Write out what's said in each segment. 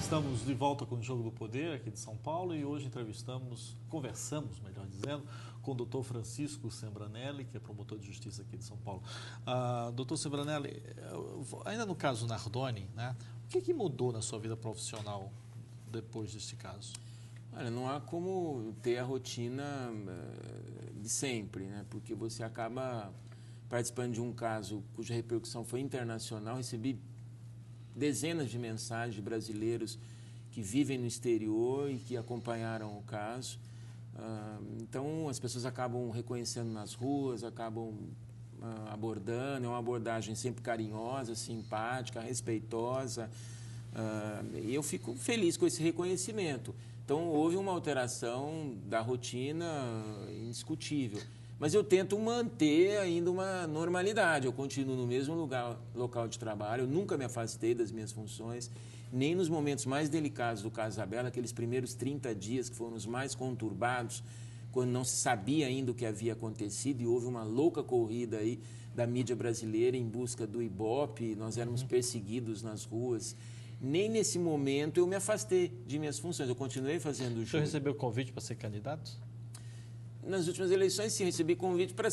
Estamos de volta com o Jogo do Poder aqui de São Paulo e hoje conversamos, melhor dizendo, com o doutor Francisco Sembranelli, que é promotor de justiça aqui de São Paulo. Doutor Sembranelli, ainda no caso Nardoni, né, o que mudou na sua vida profissional depois deste caso? Olha, não há como ter a rotina de sempre, né? Porque você acaba participando de um caso cuja repercussão foi internacional. Recebi dezenas de mensagens de brasileiros que vivem no exterior e que acompanharam o caso. Então, as pessoas acabam reconhecendo nas ruas, acabam abordando. É uma abordagem sempre carinhosa, simpática, respeitosa. E eu fico feliz com esse reconhecimento. Então, houve uma alteração da rotina indiscutível. Mas eu tento manter ainda uma normalidade. Eu continuo no mesmo local de trabalho, eu nunca me afastei das minhas funções, nem nos momentos mais delicados do caso Isabela, aqueles primeiros 30 dias que foram os mais conturbados, quando não se sabia ainda o que havia acontecido e houve uma louca corrida aí da mídia brasileira em busca do Ibope, nós éramos perseguidos nas ruas. Nem nesse momento eu me afastei de minhas funções, eu continuei fazendo o O senhor recebeu convite para ser candidato? Nas últimas eleições, sim, recebi convite para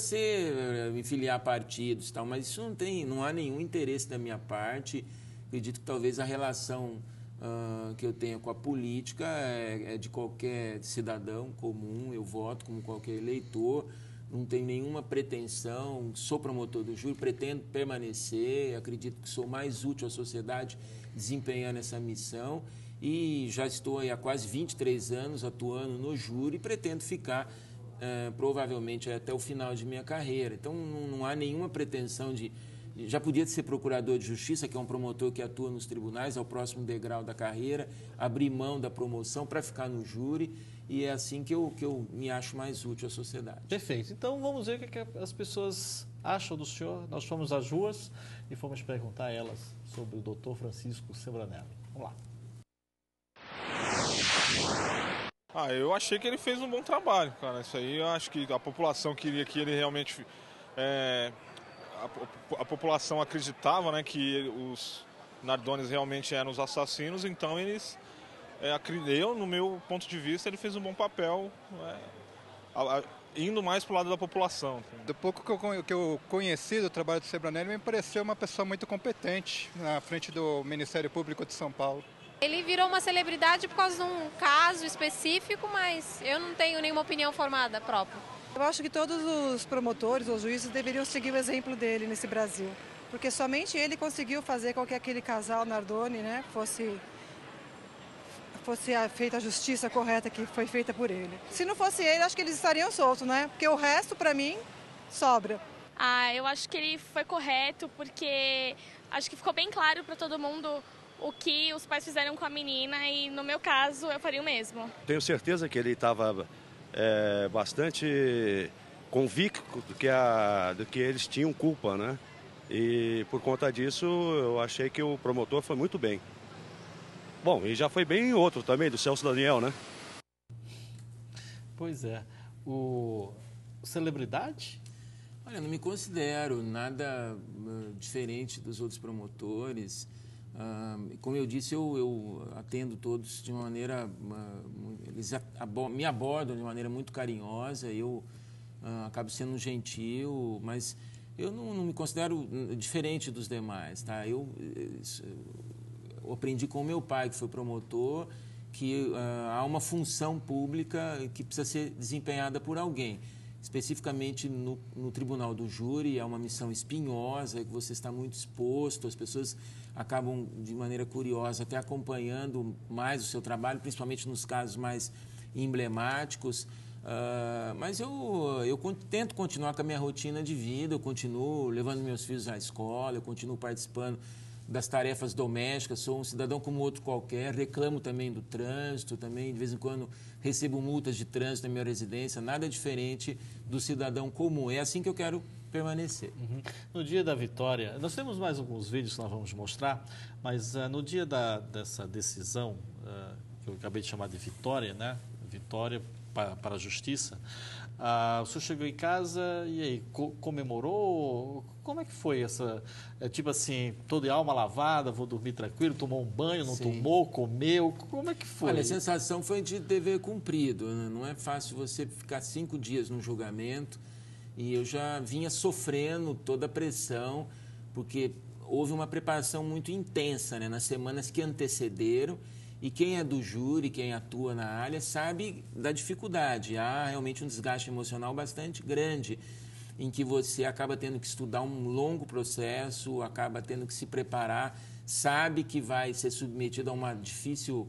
me filiar a partidos, tal, mas isso não há nenhum interesse da minha parte. Acredito que talvez a relação que eu tenha com a política é de qualquer cidadão comum, eu voto como qualquer eleitor, não tenho nenhuma pretensão, sou promotor do júri, pretendo permanecer, acredito que sou mais útil à sociedade desempenhando essa missão e já estou aí há quase 23 anos atuando no júri e pretendo ficar provavelmente até o final de minha carreira. Então, não há nenhuma pretensão de... Já podia ser procurador de justiça, que é um promotor que atua nos tribunais, é o próximo degrau da carreira, abrir mão da promoção para ficar no júri, e é assim que eu me acho mais útil à sociedade. Perfeito. Então, vamos ver o que as pessoas acham do senhor. Nós fomos às ruas e fomos perguntar a elas sobre o doutor Francisco Sembranelli. Vamos lá. Eu achei que ele fez um bom trabalho, cara. Isso aí eu acho que a população queria que ele realmente... A população acreditava, né, que os Nardones realmente eram os assassinos, então eles... no meu ponto de vista, ele fez um bom papel, indo mais para o lado da população. Do pouco que eu conheci do trabalho do Sembranelli, me pareceu uma pessoa muito competente na frente do Ministério Público de São Paulo. Ele virou uma celebridade por causa de um caso específico, mas eu não tenho nenhuma opinião formada própria. Eu acho que todos os promotores ou juízes deveriam seguir o exemplo dele nesse Brasil, porque somente ele conseguiu fazer com que aquele casal Nardoni, né, fosse feita a justiça correta que foi feita por ele. Se não fosse ele, acho que eles estariam soltos, né? Porque o resto, para mim, sobra. Eu acho que ele foi correto, porque acho que ficou bem claro para todo mundo o que os pais fizeram com a menina e, no meu caso, eu faria o mesmo. Tenho certeza que ele estava bastante convicto do que eles tinham culpa, né? E, por conta disso, eu achei que o promotor foi muito bem. Bom, e já foi bem em outro também, do Celso Daniel, né? Pois é. O celebridade? Olha, não me considero nada diferente dos outros promotores. Como eu disse, eu atendo todos de uma maneira... Eles me abordam de uma maneira muito carinhosa, eu acabo sendo gentil, mas eu não me considero diferente dos demais, tá? Eu aprendi com o meu pai, que foi promotor, que há uma função pública que precisa ser desempenhada por alguém. Especificamente no Tribunal do Júri, é uma missão espinhosa, que você está muito exposto, as pessoas acabam, de maneira curiosa, até acompanhando mais o seu trabalho, principalmente nos casos mais emblemáticos. Mas eu tento continuar com a minha rotina de vida, eu continuo levando meus filhos à escola, eu continuo participando das tarefas domésticas, sou um cidadão como outro qualquer, reclamo também do trânsito, também de vez em quando recebo multas de trânsito na minha residência, nada diferente do cidadão comum. É assim que eu quero permanecer. No dia da vitória, nós temos mais alguns vídeos que nós vamos mostrar, mas no dia dessa decisão, que eu acabei de chamar de vitória, né? Vitória para a justiça, O senhor chegou em casa e aí, comemorou? Como é que foi essa, tipo assim, toda alma lavada, vou dormir tranquilo, tomou um banho, não tomou, comeu, como é que foi? Olha, a sensação foi de dever cumprido, né? Não é fácil você ficar 5 dias num julgamento, e eu já vinha sofrendo toda a pressão, porque houve uma preparação muito intensa, né, nas semanas que antecederam, e quem é do júri, quem atua na área, sabe da dificuldade. Há realmente um desgaste emocional bastante grande, em que você acaba tendo que estudar um longo processo, acaba tendo que se preparar, sabe que vai ser submetido a uma difícil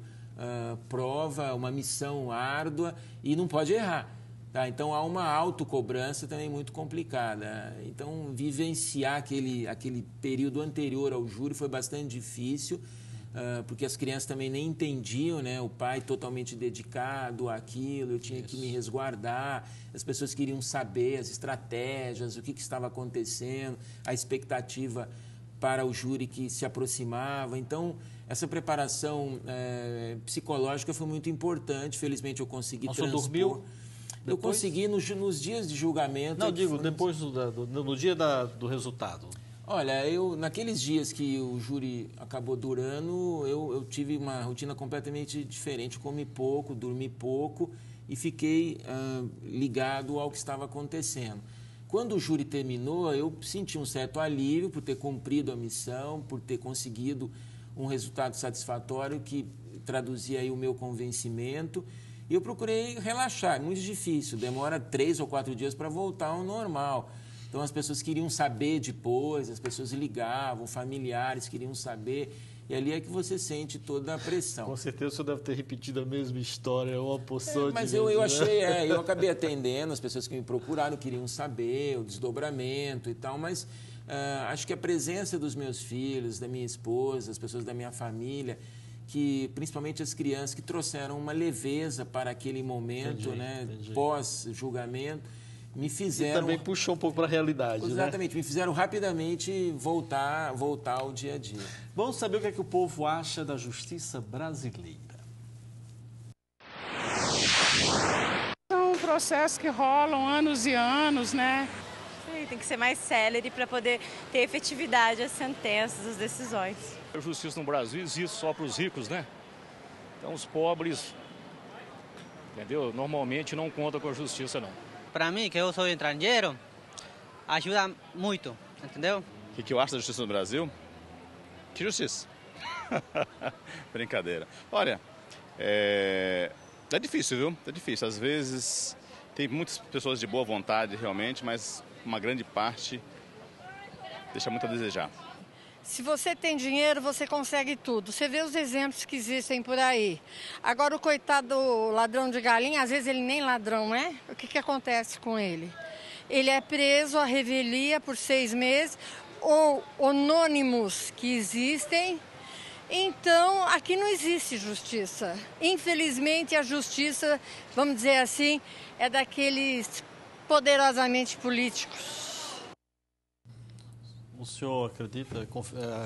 prova, uma missão árdua, e não pode errar. Tá? Então, há uma autocobrança também muito complicada. Então, vivenciar aquele período anterior ao júri foi bastante difícil, porque as crianças também nem entendiam, né? O pai totalmente dedicado àquilo, eu tinha que me resguardar, as pessoas queriam saber as estratégias, o que estava acontecendo, a expectativa para o júri que se aproximava. Então, essa preparação psicológica foi muito importante, felizmente eu consegui transpor. O senhor dormiu? Eu consegui nos dias de julgamento... Não, digo, depois no dia do resultado. Olha, naqueles dias que o júri acabou durando, eu tive uma rotina completamente diferente. Eu comi pouco, dormi pouco e fiquei ligado ao que estava acontecendo. Quando o júri terminou, eu senti um certo alívio por ter cumprido a missão, por ter conseguido um resultado satisfatório que traduzia aí o meu convencimento. E eu procurei relaxar, é muito difícil, demora 3 ou 4 dias para voltar ao normal. Então, as pessoas queriam saber depois, as pessoas ligavam, familiares queriam saber, e ali é que você sente toda a pressão. Com certeza o senhor deve ter repetido a mesma história, uma porção de mas vezes, eu achei, eu acabei atendendo, as pessoas que me procuraram queriam saber o desdobramento e tal, mas acho que a presença dos meus filhos, da minha esposa, as pessoas da minha família, que principalmente as crianças que trouxeram uma leveza para aquele momento, entendi. Pós-julgamento, me fizeram... E também puxou um pouco para a realidade, exatamente, né? Me fizeram rapidamente voltar ao dia a dia. Vamos saber o que é que o povo acha da justiça brasileira. São processos que rolam anos e anos, né? Sim, tem que ser mais célere para poder ter efetividade as sentenças, as decisões. A justiça no Brasil existe só para os ricos, né? Então os pobres, entendeu? Normalmente não contam com a justiça, não. Para mim, que eu sou estrangeiro, ajuda muito, entendeu? O que eu acho da justiça no Brasil? Que justiça? Brincadeira. Olha, é difícil, viu? É difícil. Às vezes tem muitas pessoas de boa vontade, realmente, mas uma grande parte deixa muito a desejar. Se você tem dinheiro, você consegue tudo. Você vê os exemplos que existem por aí. Agora, o coitado do ladrão de galinha, às vezes ele nem ladrão é. O que acontece com ele? Ele é preso à revelia por 6 meses, ou anônimos que existem. Então, aqui não existe justiça. Infelizmente, a justiça, vamos dizer assim, é daqueles poderosamente políticos. O senhor acredita,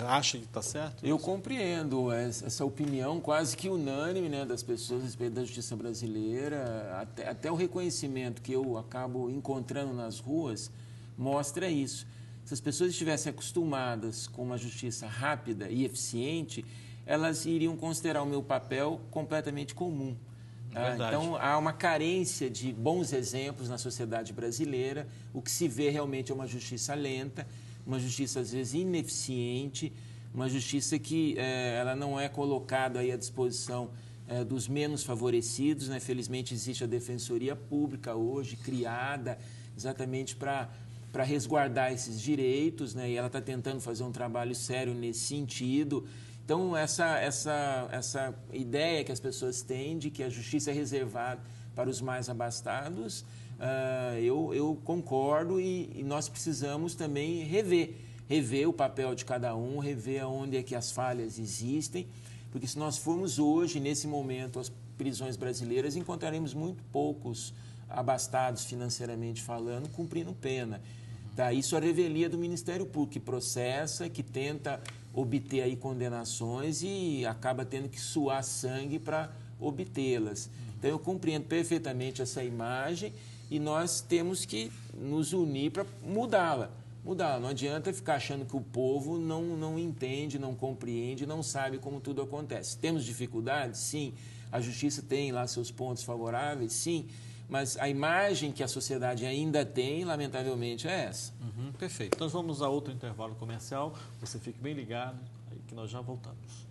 acha que está certo? Eu compreendo essa opinião quase que unânime, né, das pessoas a respeito da justiça brasileira. Até o reconhecimento que eu acabo encontrando nas ruas mostra isso. Se as pessoas estivessem acostumadas com uma justiça rápida e eficiente, elas iriam considerar o meu papel completamente comum. Então, há uma carência de bons exemplos na sociedade brasileira. O que se vê realmente é uma justiça lenta, uma justiça, às vezes, ineficiente, uma justiça que ela não é colocada aí à disposição dos menos favorecidos, né? Felizmente, existe a Defensoria Pública hoje, criada exatamente para resguardar esses direitos, né? E ela está tentando fazer um trabalho sério nesse sentido. Então, essa ideia que as pessoas têm de que a justiça é reservada para os mais abastados, eu concordo, e nós precisamos também rever o papel de cada um, rever onde é que as falhas existem, porque se nós formos hoje, nesse momento, às prisões brasileiras, encontraremos muito poucos abastados financeiramente falando, cumprindo pena. Tá? Isso é a revelia do Ministério Público, que processa, que tenta obter aí condenações e acaba tendo que suar sangue para obtê-las. Então, eu compreendo perfeitamente essa imagem e nós temos que nos unir para mudá-la. Não adianta ficar achando que o povo não entende, não compreende, não sabe como tudo acontece. Temos dificuldades? Sim. A justiça tem lá seus pontos favoráveis? Sim. Mas a imagem que a sociedade ainda tem, lamentavelmente, é essa. Perfeito. Nós vamos a outro intervalo comercial. Você fique bem ligado, aí que nós já voltamos.